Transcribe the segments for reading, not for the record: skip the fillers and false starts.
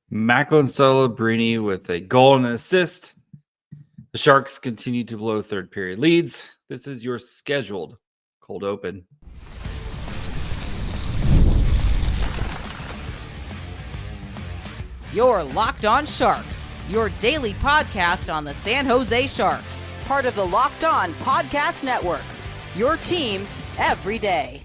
Macklin Celebrini with a goal and an assist. The Sharks continue to blow third period leads. This is your scheduled cold open. You're Locked On Sharks, your daily podcast on the San Jose Sharks, part of the Locked On Podcast Network, your team every day.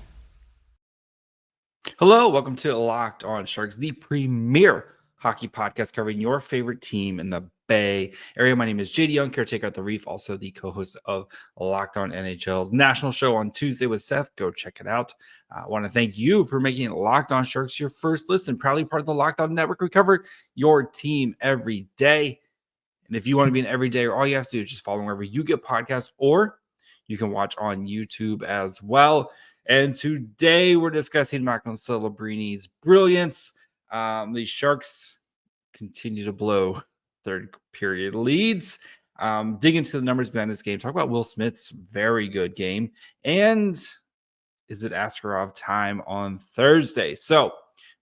Hello, welcome to Locked On Sharks, the premier hockey podcast covering your favorite team in the Bay Area. My name is JD Young, caretaker at the Reef, also the co-host of Locked On NHL's national show on Tuesday with Seth. Go check it out. I want to thank you for making Locked On Sharks your first listen. Proudly part of the Locked On Network. We cover your team every day. And if you want to be an everyday, all you have to do is just follow wherever you get podcasts, or you can watch on YouTube as well. And today we're discussing Macklin Celebrini's brilliance. The Sharks continue to blow third period leads. Dig into the numbers behind this game. Talk about Will Smith's very good game. And is it Askarov time on Thursday? So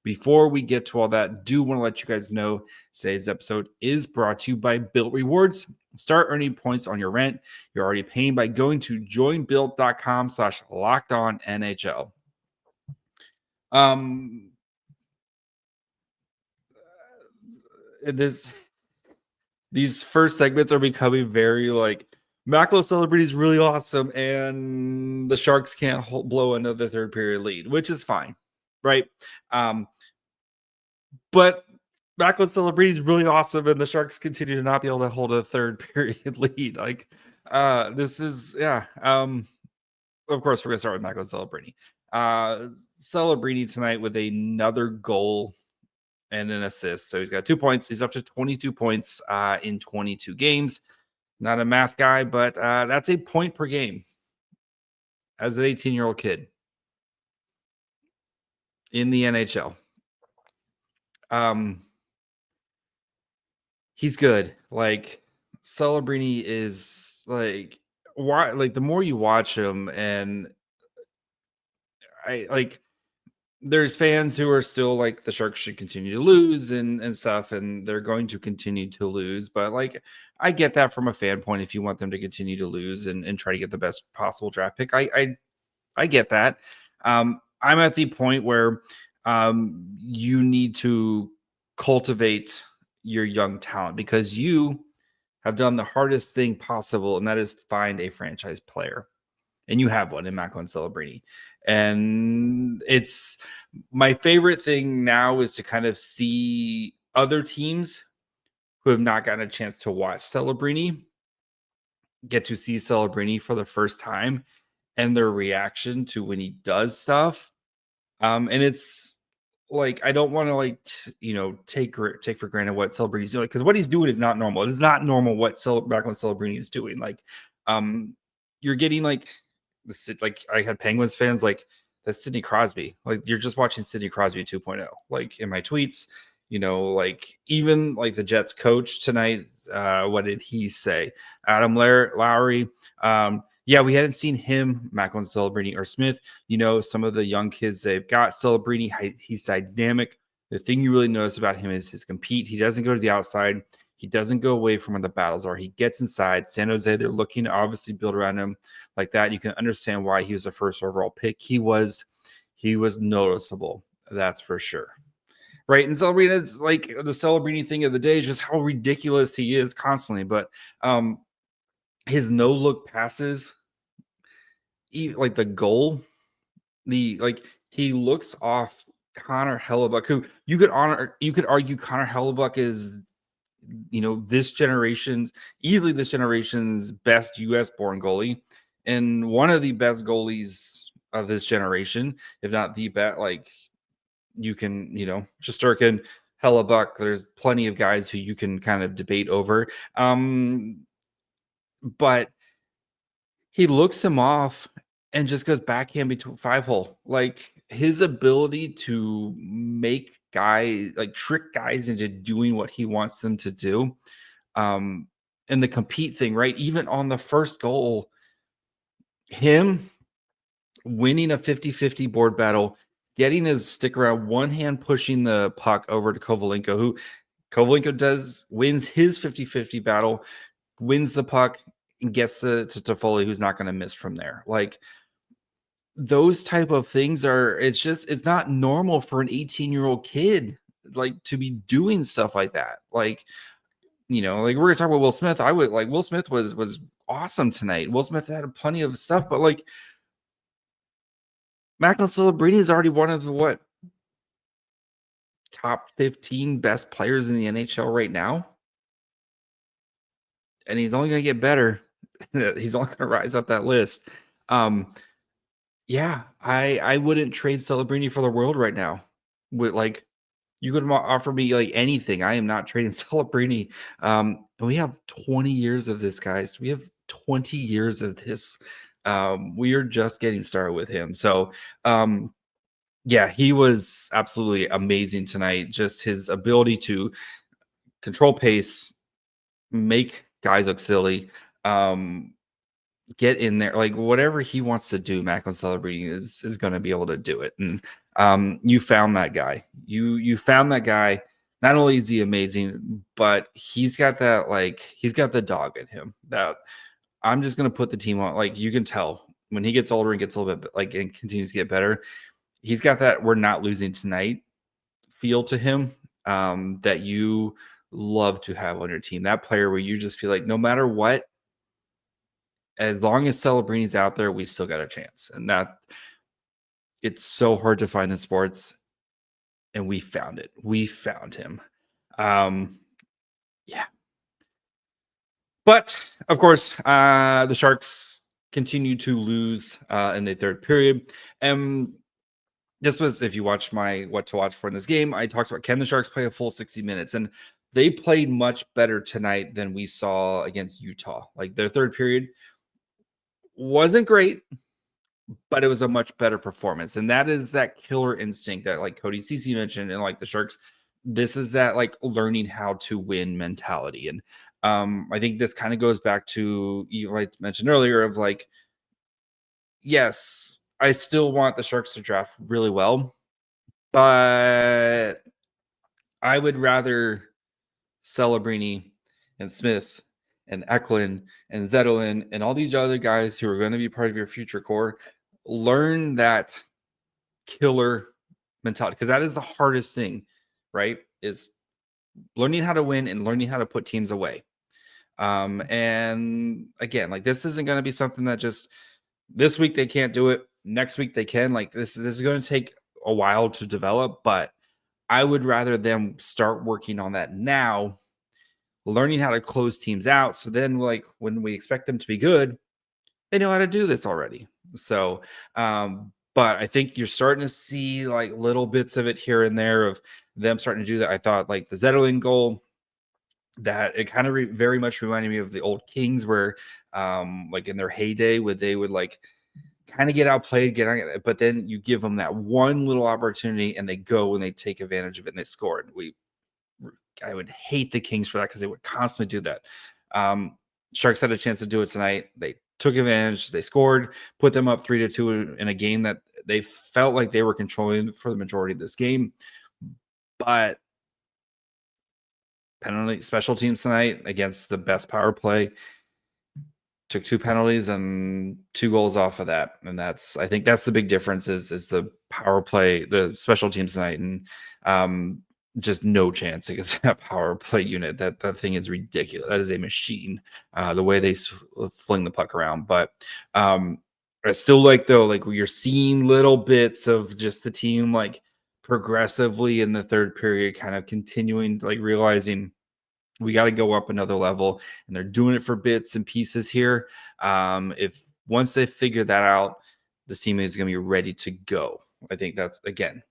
before we get to all that, do want to let you guys know today's episode is brought to you by Built Rewards. Start earning points on your rent you're already paying by going to joinbuilt.com/lockedonnhl. These first segments are becoming very like Macklin Celebrity is really awesome, and the Sharks can't blow another third period lead, which is fine, right? But Macklin Celebrini is really awesome, and the Sharks continue to not be able to hold a third period lead. Like, this is, yeah. Of course, we're going to start with Macklin Celebrini. Celebrini tonight with another goal and an assist. So he's got 2 points. He's up to 22 points in 22 games. Not a math guy, but that's a point per game as an 18-year-old kid in the NHL. He's good. Like, Celebrini is like, why? Like, the more you watch him, and I like, there's fans who are still like the Sharks should continue to lose and stuff, and they're going to continue to lose. But like, I get that from a fan point. If you want them to continue to lose and try to get the best possible draft pick, I get that. I'm at the point where you need to cultivate your young talent, because you have done the hardest thing possible, and that is find a franchise player. And you have one in Macklin Celebrini. And it's my favorite thing now is to kind of see other teams who have not gotten a chance to watch Celebrini get to see Celebrini for the first time and their reaction to when he does stuff. And it's like, I don't want to take for granted what Celebrini's doing, because what he's doing is not normal. It is not normal what Macklin Celebrini is doing. Like, you're getting like I had Penguins fans like, that's Sidney Crosby. Like, you're just watching Sidney Crosby 2.0. Like, in my tweets, like, even like the Jets coach tonight, what did he say? Adam Lowry. Yeah, we hadn't seen him, Macklin Celebrini or Smith. Some of the young kids they've got. Celebrini, he's dynamic. The thing you really notice about him is his compete. He doesn't go to the outside. He doesn't go away from where the battles are. He gets inside. San Jose, they're looking to obviously build around him like that. You can understand why he was a first overall pick. He was noticeable. That's for sure. Right. And Celebrini is like the Celebrini thing of the day is just how ridiculous he is constantly. But his no-look passes, like the goal, he looks off Connor Hellebuck, who you could argue Connor Hellebuck is, this generation's best U.S. born goalie, and one of the best goalies of this generation, if not the best. Like, you can, Shesterkin, Hellebuck, there's plenty of guys who you can kind of debate over. But he looks him off and just goes backhand between 5-hole. Like, his ability to make trick guys into doing what he wants them to do. And the compete thing, right? Even on the first goal, him winning a 50-50 board battle, getting his stick around, one hand pushing the puck over to Kovalenko, who Kovalenko wins his 50-50 battle, wins the puck, and gets to Toffoli, who's not going to miss from there. Like, those type of things it's not normal for an 18-year-old kid, like, to be doing stuff like that. Like, like, we're gonna talk about Will Smith. I would like Will Smith was awesome tonight. Will Smith had plenty of stuff, but like, Macklin Celebrini is already one of the top 15 best players in the NHL right now. And he's only going to get better. He's only going to rise up that list. Yeah, I wouldn't trade Celebrini for the world right now. With like, you could offer me like anything. I am not trading Celebrini. And we have 20 years of this, guys. We have 20 years of this. We are just getting started with him. So, yeah, he was absolutely amazing tonight. Just his ability to control pace, make guys look silly, get in there, like, whatever he wants to do, Macklin Celebrini is going to be able to do it. And you found that guy. You found that guy. Not only is he amazing, but he's got the dog in him that I'm just going to put the team on. Like, you can tell when he gets older and gets a little bit like and continues to get better, he's got that we're not losing tonight feel to him, that you love to have on your team. That player where you just feel like no matter what, as long as Celebrini's out there, we still got a chance. And that it's so hard to find in sports. And we found it. We found him. Yeah. But of course, the Sharks continue to lose in the third period. And this was, if you watch my what to watch for in this game, I talked about, can the Sharks play a full 60 minutes? And they played much better tonight than we saw against Utah. Like, their third period wasn't great, but it was a much better performance. And that is that killer instinct that, like, Cody Ceci mentioned, and like the Sharks, this is that like learning how to win mentality. And I think this kind of goes back to, you like mentioned earlier, of like, yes, I still want the Sharks to draft really well, but I would rather Celebrini and Smith and Eklund and Zetterlund and all these other guys who are going to be part of your future core learn that killer mentality, because that is the hardest thing, right? Is learning how to win and learning how to put teams away. And again, like, this isn't going to be something that just this week they can't do it, next week they can. Like, this is going to take a while to develop, but I would rather them start working on that now, learning how to close teams out. So then, like, when we expect them to be good, they know how to do this already. So, but I think you're starting to see like little bits of it here and there of them starting to do that. I thought like the Zetterlund goal, that it kind of very much reminded me of the old Kings, where like in their heyday, where they would like kind of get outplayed, but then you give them that one little opportunity and they go and they take advantage of it and they score. I would hate the Kings for that, because they would constantly do that. Sharks had a chance to do it tonight. They took advantage. They scored, put them up 3-2 in a game that they felt like they were controlling for the majority of this game. But penalty special teams tonight against the best power play, took 2 penalties and 2 goals off of that. And I think that's the big difference is the power play, the special teams tonight. And just no chance against that power play unit. That thing is ridiculous. That is a machine, the way they fling the puck around. But I still like, though, like, you're seeing little bits of just the team like progressively in the third period kind of continuing, like, realizing we got to go up another level, and they're doing it for bits and pieces here. If once they figure that out, the team is going to be ready to go. I think that's, again,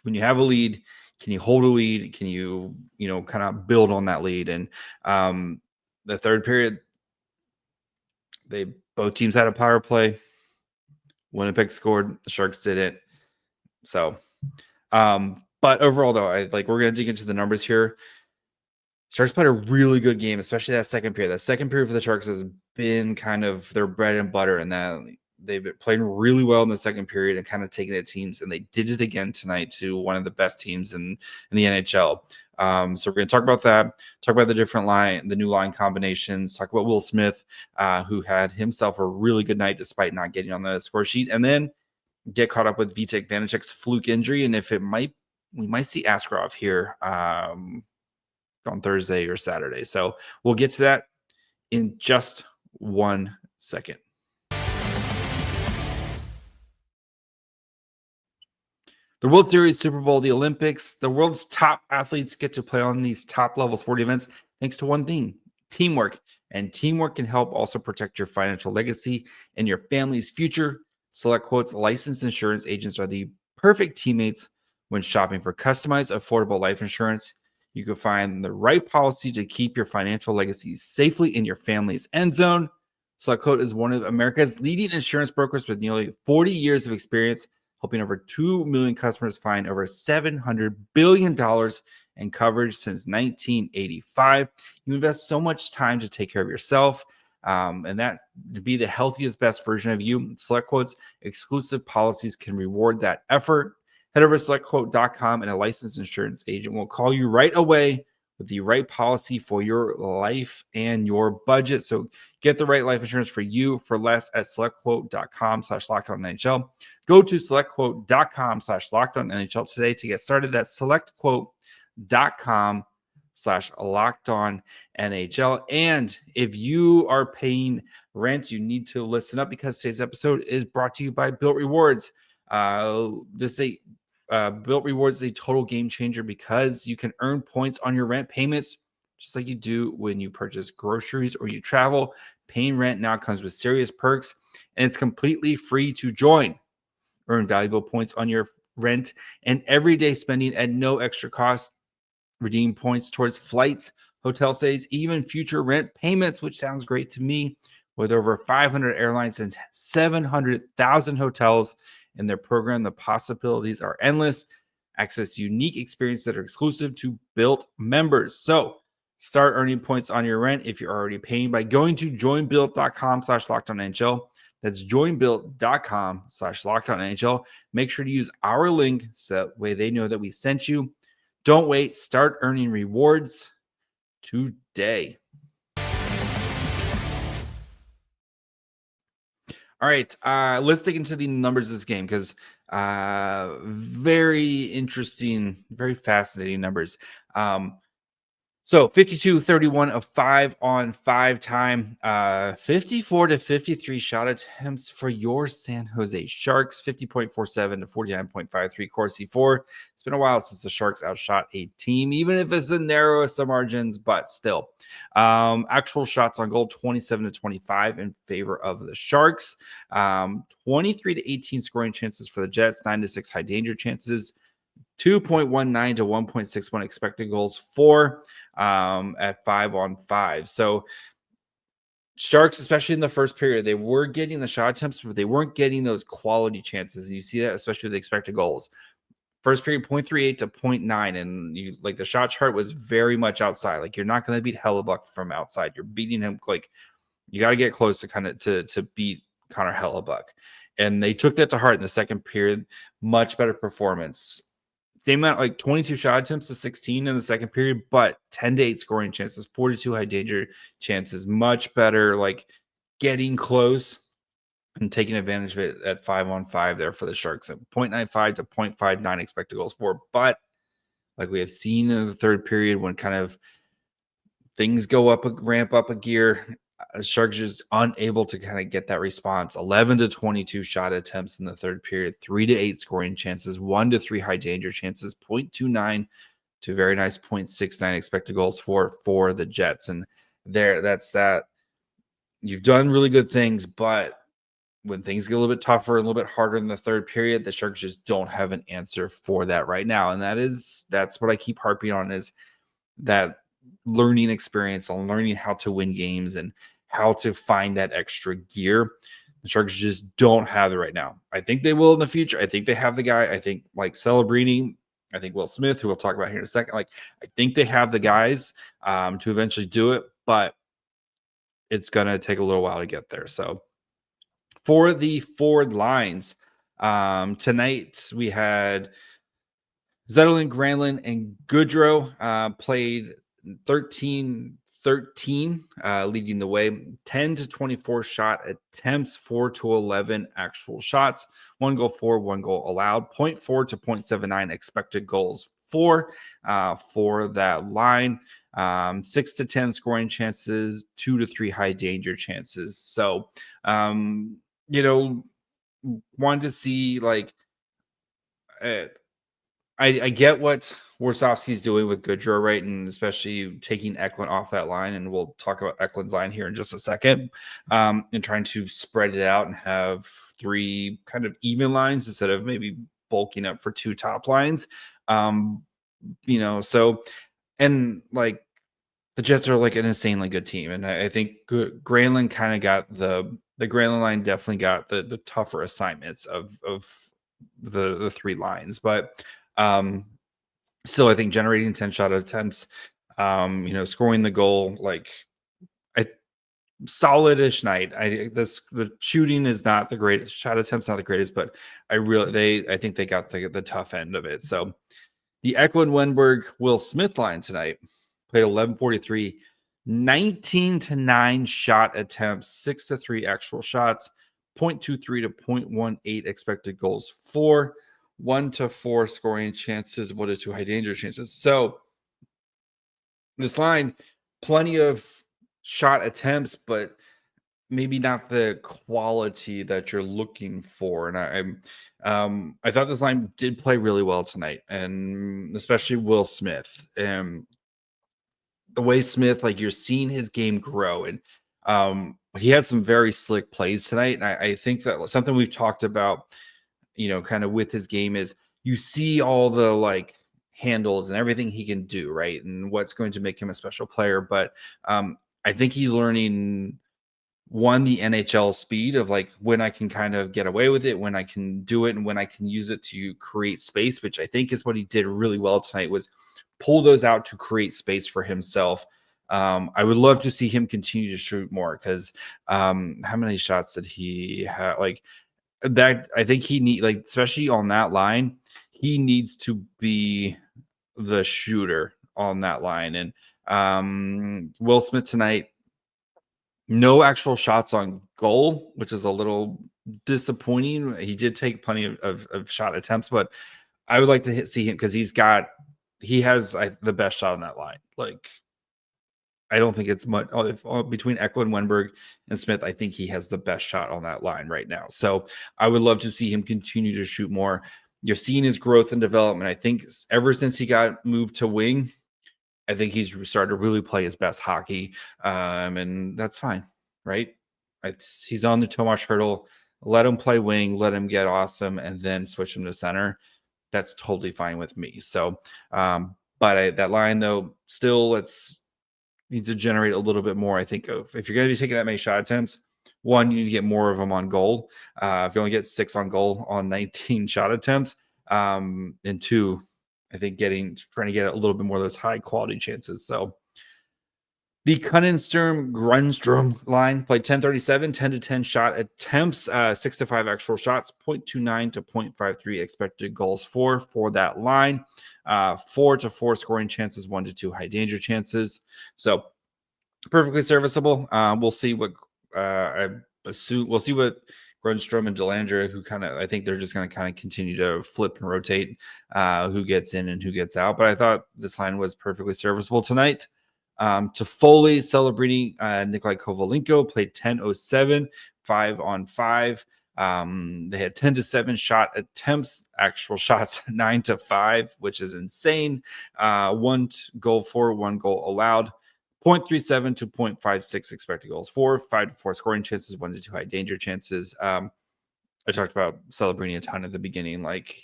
when you have a lead, can you hold a lead? Can you kind of build on that lead? And the third period, both teams had a power play. Winnipeg scored. The Sharks didn't. So, but overall, though, we're going to dig into the numbers here. Sharks played a really good game, especially that second period. That second period for the Sharks has been kind of their bread and butter, and that They've been playing really well in the second period and kind of taking it teams, and they did it again tonight to one of the best teams in the NHL. So we're going to talk about that, talk about the new line combinations, talk about Will Smith, who had himself a really good night despite not getting on the score sheet, and then get caught up with Vitek Vanacek's fluke injury, and if we might see Askarov here on Thursday or Saturday. So we'll get to that in just 1 second. The World Series, Super Bowl, the Olympics, the world's top athletes get to play on these top level sporting events thanks to one thing: teamwork. And teamwork can help also protect your financial legacy and your family's future. Select Quote's licensed insurance agents are the perfect teammates when shopping for customized, affordable life insurance. You can find the right policy to keep your financial legacy safely in your family's end zone. Select Quote is one of America's leading insurance brokers with nearly 40 years of experience, helping over 2 million customers find over $700 billion in coverage since 1985. You invest so much time to take care of yourself, and that to be the healthiest, best version of you. Select Quote's exclusive policies can reward that effort. Head over to selectquote.com, and a licensed insurance agent will call you right away with the right policy for your life and your budget. So get the right life insurance for you for less at selectquote.com/lockedonnhl. Go to selectquote.com/lockedonnhl today to get started. That's selectquote.com/lockedonnhl. And if you are paying rent, you need to listen up, because today's episode is brought to you by Built Rewards. Built Rewards is a total game changer because you can earn points on your rent payments just like you do when you purchase groceries or you travel. Paying rent now comes with serious perks, and it's completely free to join. Earn valuable points on your rent and everyday spending at no extra cost. Redeem points towards flights, hotel stays, even future rent payments, which sounds great to me. With over 500 airlines and 700,000 hotels in their program, the possibilities are endless. Access unique experiences that are exclusive to Built members. So start earning points on your rent if you're already paying by going to joinbuilt.com/lockedonnhl. That's joinbuilt.com/lockedonnhl. Make sure to use our link so that way they know that we sent you. Don't wait. Start earning rewards today. All right, let's dig into the numbers of this game, because very interesting, very fascinating numbers. So 52-31 of 5-on-5 time, 54-53 shot attempts for your San Jose Sharks, 50.47 to 49.53 Corsi 4. It's been a while since the Sharks outshot a team, even if it's the narrowest of margins, but still. Actual shots on goal, 27-25 in favor of the Sharks, 23-18 scoring chances for the Jets, 9-6 high danger chances, 2.19 to 1.61 expected goals for at 5-on-5. So Sharks, especially in the first period, they were getting the shot attempts, but they weren't getting those quality chances. And you see that especially with the expected goals. First period, 0.38 to 0.9, and you like the shot chart was very much outside. Like, you're not going to beat Hellebuck from outside. You're beating him, like, you got to get close to kind of to beat Connor Hellebuck. And they took that to heart in the second period. Much better performance. They meant like 22 shot attempts to 16 in the second period, but 10-8 scoring chances, 42 high danger chances. Much better, like getting close and taking advantage of it at 5-on-5 there for the Sharks. 0.95 to 0.59 expected goals for. But like we have seen in the third period, when kind of things go up, ramp up a gear, Sharks just unable to kind of get that response. 11-22 shot attempts in the third period, 3-8 scoring chances, 1-3 high danger chances, 0.29 to very nice 0.69 expected goals for the Jets. And that's that. You've done really good things, but when things get a little bit tougher, a little bit harder in the third period, the Sharks just don't have an answer for that right now. And that's what I keep harping on, is that learning experience on learning how to win games and how to find that extra gear. The Sharks just don't have it right now. I think they will in the future. I think they have the guy. I think like Celebrini, I think Will Smith, who we'll talk about here in a second. Like, I think they have the guys to eventually do it, but it's going to take a little while to get there. So For the forward lines, tonight we had Zetterlund, Granlund, and Goodrow played 13-13, leading the way. 10 to 24 shot attempts, 4 to 11 actual shots, 1 goal for, 1 goal allowed, 0.4 to 0.79 expected goals for that line. 6 to 10 scoring chances, 2 to 3 high danger chances. So, wanted to see like, I get what Warsofsky's doing with Goodrow, right? And especially taking Eklund off that line. And we'll talk about Eklund's line here in just a second. And trying to spread it out and have 3 kind of even lines instead of maybe bulking up for 2 top lines. So, and like the Jets are like an insanely good team. And I think Granlund kind of got the Granlund line definitely got the tougher assignments of the 3 lines. But still, I think generating 10 shot attempts, scoring the goal, like a solid-ish night. The shooting is not the greatest, shot attempts not the greatest, but I think they got the tough end of it. So the Eklund, Wenberg, Will Smith line tonight played 11:43, 19 to 9 shot attempts, 6 to 3 actual shots, 0.23 to 0.18 expected goals for, 1 to 4 scoring chances, 1 to 2 high danger chances. So this line, plenty of shot attempts, but maybe not the quality that you're looking for. And I thought this line did play really well tonight, and especially Will Smith. The way Smith, like you're seeing his game grow, and he had some very slick plays tonight. And I think that something we've talked about, kind of with his game is you see all the like handles and everything he can do, right? And what's going to make him a special player. But I think he's learning the NHL speed of like when I can kind of get away with it, when I can do it, and when I can use it to create space, which I think is what he did really well tonight, was pull those out to create space for himself. I would love to see him continue to shoot more, because how many shots did he have? Like that, I think he need, like, especially on that line, he needs to be the shooter on that line. And Will Smith tonight, no actual shots on goal, which is a little disappointing. He did take plenty of shot attempts, but I would like to see him, because he has the best shot on that line. Like, I don't think it's much between Eklund, Wenberg, and Smith. I think he has the best shot on that line right now. So I would love to see him continue to shoot more. You're seeing his growth and development. I think ever since he got moved to wing, I think he's started to really play his best hockey, and that's fine, right? He's on the Tomas Hertl. Let him play wing, let him get awesome, and then switch him to center. That's totally fine with me. So, but that line though, still needs to generate a little bit more. I think if you're going to be taking that many shot attempts, one, you need to get more of them on goal. If you only get 6 on goal on 19 shot attempts, and 2, I think trying to get a little bit more of those high quality chances. So the Grundstrom line played 10:37, 10 to 10 shot attempts, 6 to 5 actual shots, 0.29 to 0.53 expected goals for that line, 4 to 4 scoring chances, 1 to 2 high danger chances. So perfectly serviceable. We'll see what we'll see what Grundstrom and Delanger, who I think they're just going to kind of continue to flip and rotate who gets in and who gets out. But I thought this line was perfectly serviceable tonight. Toffoli, Celebrini, Nikolai Kovalenko played 10:07, 5-on-5. They had 10 to 7 shot attempts, actual shots 9 to 5, which is insane. 1 goal for, 1 goal allowed. 0.37 to 0.56 expected goals for, 5 to 4 scoring chances, 1 to 2 high danger chances. I talked about Celebrini a ton at the beginning. Like,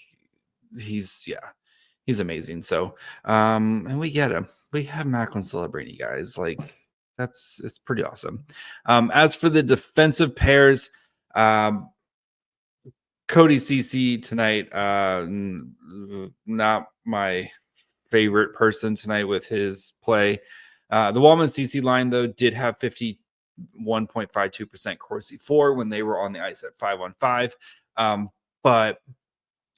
he's amazing. So, and we get him. We have Macklin Celebrini, guys. Like, it's pretty awesome. As for the defensive pairs, Cody Ceci tonight, not my favorite person tonight with his play. The Wallman CC line, though, did have 50 1.52% Corsi 4 when they were on the ice at 5-on-5. But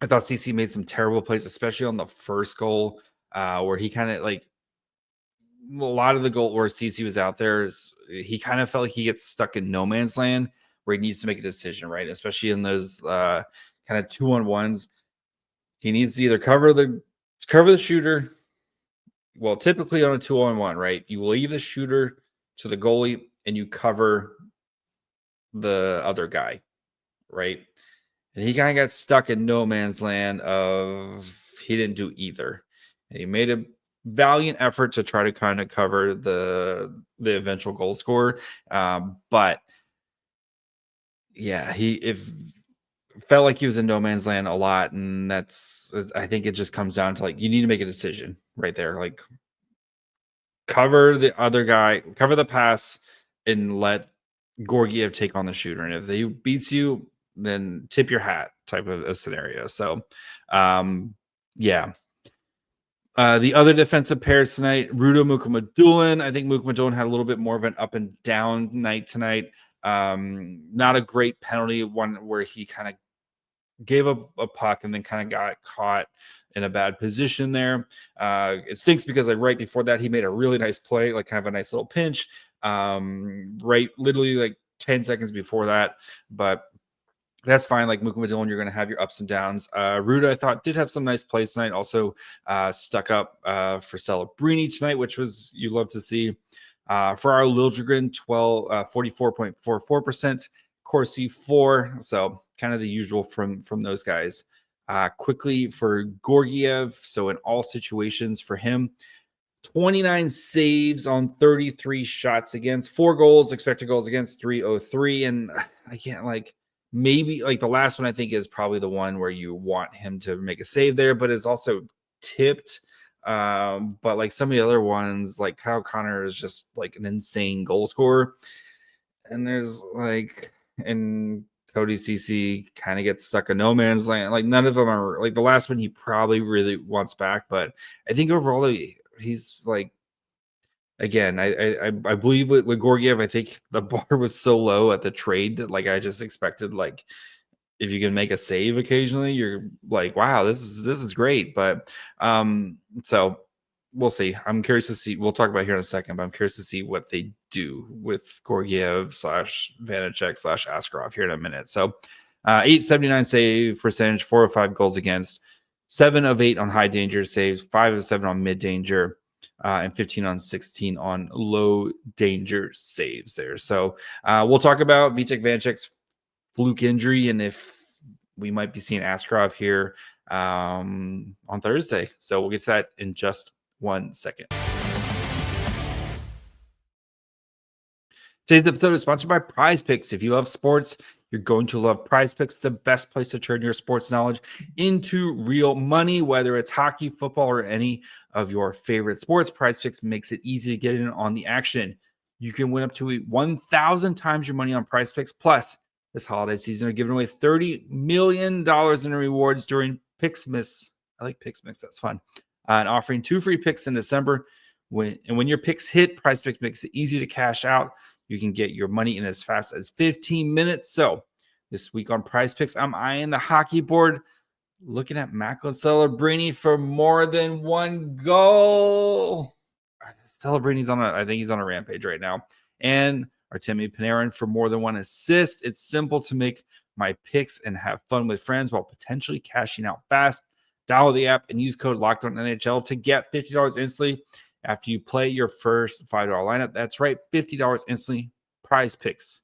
I thought CC made some terrible plays, especially on the first goal, where he kind of like a lot of the goal where CC was out there is he kind of felt like he gets stuck in no man's land where he needs to make a decision, right? Especially in those kind of 2-on-1s. He needs to either cover the shooter. Well, typically on a 2-on-1, right? You leave the shooter to the goalie and you cover the other guy, right? And he kind of got stuck in no man's land of he didn't do either. And he made a valiant effort to try to kind of cover the eventual goal scorer. But yeah, he felt like he was in no man's land a lot. And I think it just comes down to like, you need to make a decision right there. Like cover the other guy, cover the pass and let Georgiev take on the shooter. And if he beats you, then tip your hat type of scenario. So, yeah. The other defensive pairs tonight, Rudo Mukhamadullin. I think Mukhamadullin had a little bit more of an up and down night tonight. Not a great penalty, one where he kind of gave up a puck and then kind of got caught in a bad position there. It stinks because like right before that, he made a really nice play, like kind of a nice little pinch, right, literally like 10 seconds before that. But that's fine. Like Mukhamadullin, you're going to have your ups and downs. Ruda, I thought, did have some nice plays tonight. Also stuck up for Celebrini tonight, which was you love to see. For our Liljegren, 44.44%, Corsi 4. So kind of the usual from those guys. Quickly for Georgiev. So in all situations for him, 29 saves on 33 shots against, 4 goals, expected goals against, 303. And I can't like, maybe like the last one I think is probably the one where you want him to make a save there, but is also tipped. But like some of the other ones, like Kyle Connor is just like an insane goal scorer. And there's like, and Cody CC kind of gets stuck in no man's land. Like none of them are like the last one he probably really wants back. But I think overall he's like, again, I believe with Georgiev, I think the bar was so low at the trade that like I just expected like if you can make a save occasionally, you're like, wow, this is great. But so we'll see. I'm curious to see. We'll talk about here in a second, but I'm curious to see what they do with Georgiev / Vanacek / Askarov here in a minute. So 879 save percentage, 4 of 5 goals against, 7 of 8 on high danger saves, 5 of 7 on mid danger. And 15 on 16 on low danger saves there. So we'll talk about Vitek Vanacek's fluke injury and if we might be seeing Askarov here on Thursday. So we'll get to that in just 1 second. Today's episode is sponsored by Prize Picks. If you love sports, you're going to love Prize Picks, the best place to turn your sports knowledge into real money, whether it's hockey, football, or any of your favorite sports. Prize Picks makes it easy to get in on the action. You can win up to 1,000 times your money on Prize Picks. Plus, this holiday season, they're giving away $30 million in rewards during Pixmas. I like Pixmas. That's fun. And offering 2 free picks in December. When your picks hit, Prize Picks makes it easy to cash out. You can get your money in as fast as 15 minutes. So this week on Prize Picks, I'm eyeing the hockey board, looking at Macklin Celebrini for more than 1 goal. Celebrini's I think he's on a rampage right now. And Artemi Panarin for more than 1 assist. It's simple to make my picks and have fun with friends while potentially cashing out fast. Download the app and use code LOCKEDONNHL to get $50 instantly after you play your first $5 lineup. That's right, $50 instantly. Prize Picks.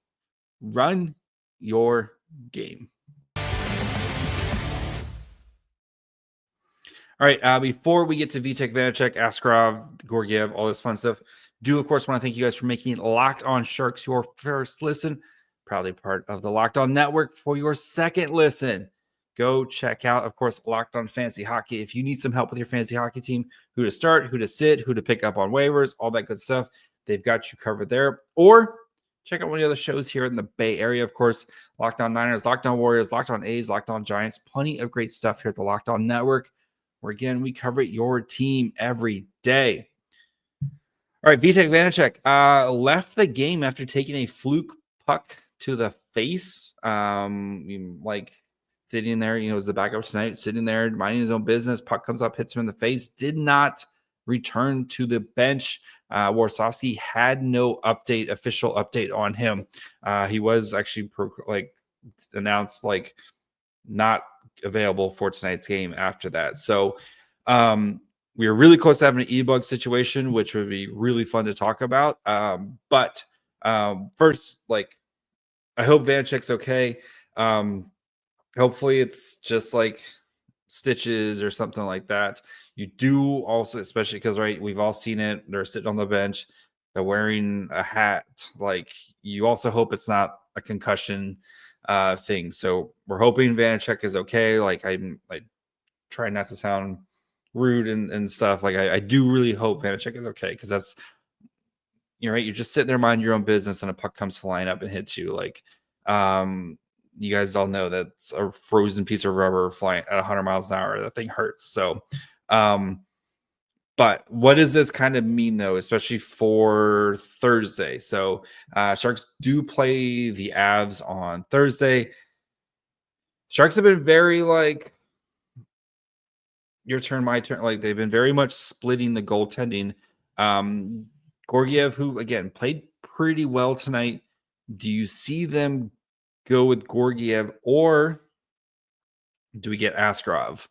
Run your game. All right, before we get to Vitek Vanacek, Askarov, Georgiev, all this fun stuff, do, of course, want to thank you guys for making Locked On Sharks your first listen. Proudly part of the Locked On Network for your second listen. Go check out, of course, Locked On Fantasy Hockey. If you need some help with your fantasy hockey team, who to start, who to sit, who to pick up on waivers, all that good stuff, they've got you covered there. Or check out one of the other shows here in the Bay Area, of course, Locked On Niners, Locked On Warriors, Locked On A's, Locked On Giants. Plenty of great stuff here at the Locked On Network, where, again, we cover your team every day. All right, Vitek Vanacek left the game after taking a fluke puck to the face. Like sitting there, was the backup tonight, sitting there, minding his own business. Puck comes up, hits him in the face. Did not return to the bench. Warsawski had no official update on him. He was actually announced not available for tonight's game after that. So we were really close to having an e-bug situation, which would be really fun to talk about. But first, I hope Vanacek's okay. Hopefully it's just stitches or something like that. You do also, especially because, right, we've all seen it. They're sitting on the bench. They're wearing a hat. You also hope it's not a concussion thing. So we're hoping Vanacek is okay. I try not to sound rude and stuff. I do really hope Vanacek is okay, because that's, right, you're just sitting there minding your own business and a puck comes flying up and hits you. You guys all know that's a frozen piece of rubber flying at 100 miles an hour. That thing hurts. So but what does this kind of mean, though, especially for Thursday? So Sharks do play the Avs on Thursday. Sharks have been very your turn, my turn. They've been very much splitting the goaltending. Gorgiev, who again played pretty well tonight. Do you see them go with Gorgiev, or do we get Askarov?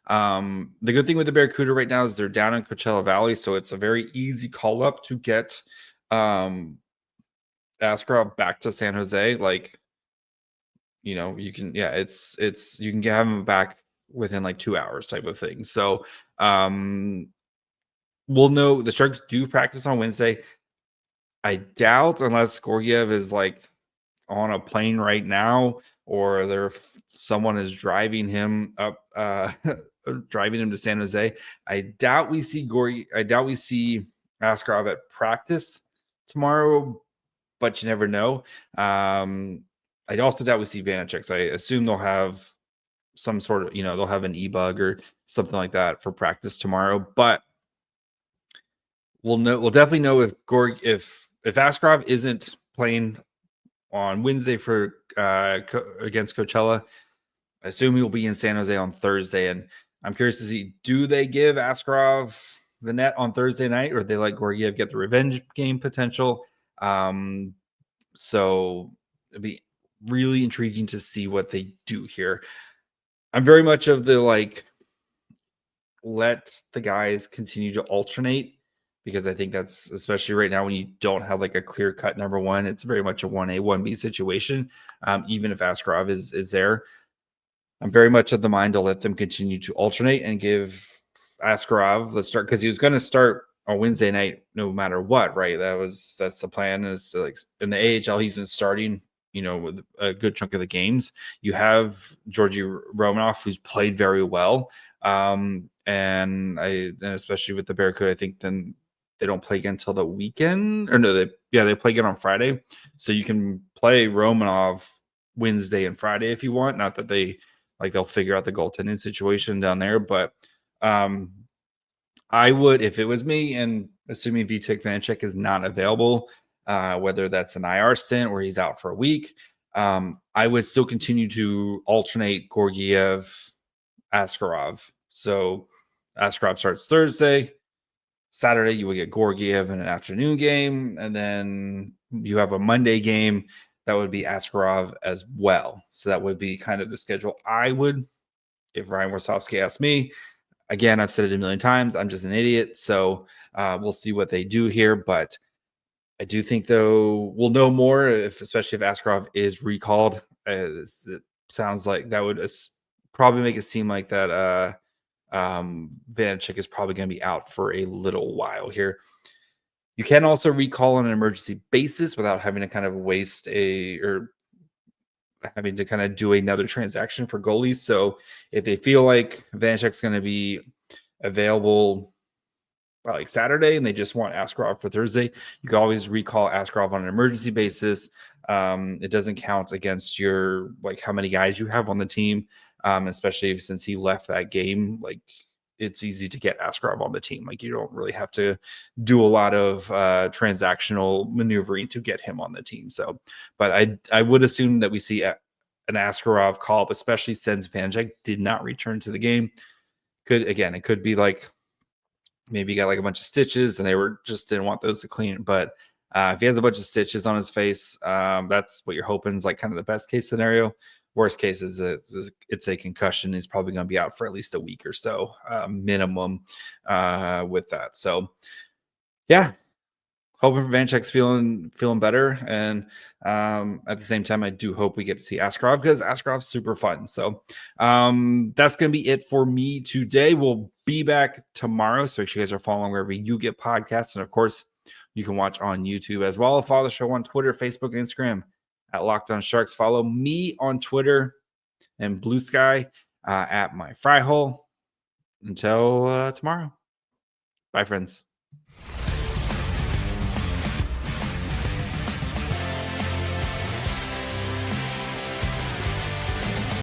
The good thing with the Barracuda right now is they're down in Coachella Valley, so it's a very easy call up to get Askarov back to San Jose. You can, you can have him back within 2 hours type of thing. So we'll know. The Sharks do practice on Wednesday. I doubt, unless Gorgiev is on a plane right now, or someone is driving him up, driving him to San Jose. I doubt we see Askarov at practice tomorrow, but you never know. I also doubt we see Vanacek. So I assume they'll have some sort of, they'll have an e-bug or something like that for practice tomorrow. But we'll definitely know if Askarov isn't playing on Wednesday for against Coachella. I assume he'll be in San Jose on Thursday, and I'm curious to see, do they give Askarov the net on Thursday night, or they let Gorgiev get the revenge game potential? So it'd be really intriguing to see what they do here. I'm very much of the let the guys continue to alternate, because I think that's, especially right now when you don't have a clear cut number one, it's very much a 1A, 1B situation. Even if Askarov is there, I'm very much of the mind to let them continue to alternate and give Askarov the start, because he was going to start on Wednesday night no matter what, right? That's the plan. Is in the AHL, he's been starting, with a good chunk of the games. You have Georgi Romanov, who's played very well. And especially with the Barracuda, I think then they don't play again until the weekend, or no, they play again on Friday. So you can play Romanov Wednesday and Friday if you want. Not that they'll figure out the goaltending situation down there, but I would, if it was me, and assuming Vitek Vanacek is not available, whether that's an IR stint or he's out for a week, I would still continue to alternate Gorgiev, Askarov. So Askarov starts Thursday. Saturday, you would get Gorgiev in an afternoon game, and then you have a Monday game that would be Askarov as well. So that would be kind of the schedule I would, if Ryan Warsawski asked me. Again, I've said it a million times. I'm just an idiot. So we'll see what they do here. But I do think, though, we'll know more, especially if Askarov is recalled. It sounds like that would probably make it seem like that Vanacek is probably going to be out for a little while here. You can also recall on an emergency basis without having to kind of waste or having to kind of do another transaction for goalies. So if they feel like Vanacek's going to be available by Saturday and they just want Askarov for Thursday, you can always recall Askarov on an emergency basis. It doesn't count against your how many guys you have on the team, especially since he left that game. it's easy to get Askarov on the team. Like, you don't really have to do a lot of transactional maneuvering to get him on the team. So, but I would assume that we see an Askarov call up, especially since Vanjek did not return to the game. It could be like maybe he got like a bunch of stitches and they didn't want those to clean. But if he has a bunch of stitches on his face, that's what you're hoping is like kind of the best case scenario. Worst case is it's a concussion. He's probably going to be out for at least a week or so minimum with that. So, yeah, hoping Vanchek's feeling better. And at the same time, I do hope we get to see Askarov because Askarov's super fun. So that's going to be it for me today. We'll be back tomorrow. So make sure you guys are following wherever you get podcasts. And of course, you can watch on YouTube as well. Follow the show on Twitter, Facebook, and Instagram at Locked On Sharks. Follow me on Twitter and Blue Sky at My Fry Hole. Until tomorrow. Bye, friends.